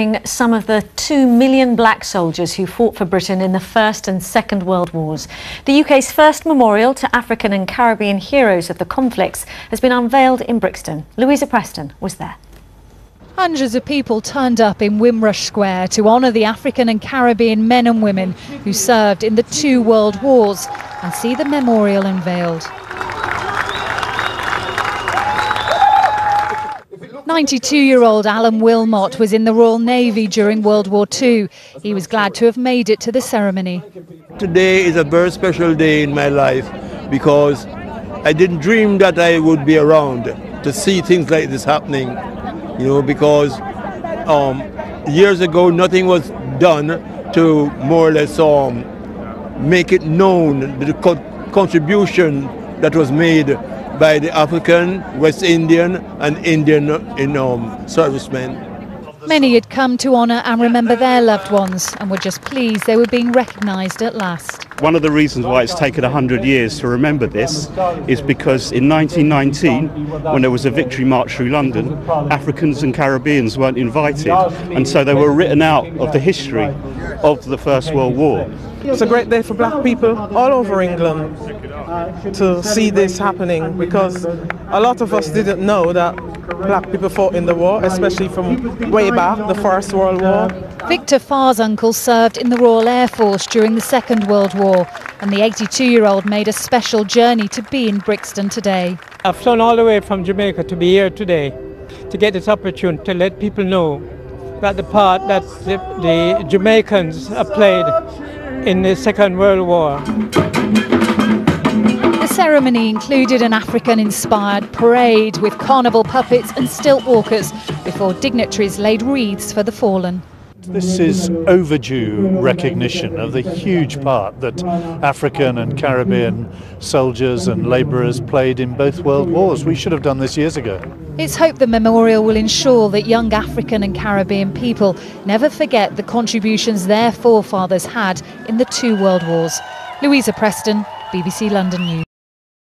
honouring some of the 2 million black soldiers who fought for Britain in the First and Second World Wars. The UK's first memorial to African and Caribbean heroes of the conflicts has been unveiled in Brixton. Louisa Preston was there. Hundreds of people turned up in Wimrush Square to honour the African and Caribbean men and women who served in the 2 world wars and see the memorial unveiled. 92-year-old Alan Wilmot was in the Royal Navy during World War II. He was glad to have made it to the ceremony. Today is a very special day in my life because I didn't dream that I would be around to see things like this happening, you know, because years ago nothing was done to more or less make it known the contribution that was made by the African, West Indian and Indian servicemen. Many had come to honour and remember their loved ones and were just pleased they were being recognised at last. One of the reasons why it's taken 100 years to remember this is because in 1919, when there was a victory march through London, Africans and Caribbeans weren't invited, and so they were written out of the history of the First World War. It's a great day for black people all over England to see this happening, because a lot of us didn't know that black people fought in the war, especially from way back, the First World War. Victor Farr's uncle served in the Royal Air Force during the Second World War, and the 82-year-old made a special journey to be in Brixton today. I've flown all the way from Jamaica to be here today to get this opportunity to let people know that the part that the Jamaicans have played in the Second World War. The ceremony included an African-inspired parade with carnival puppets and stilt walkers before dignitaries laid wreaths for the fallen. This is overdue recognition of the huge part that African and Caribbean soldiers and labourers played in both world wars. We should have done this years ago. It's hoped the memorial will ensure that young African and Caribbean people never forget the contributions their forefathers had in the 2 world wars. Louisa Preston, BBC London News.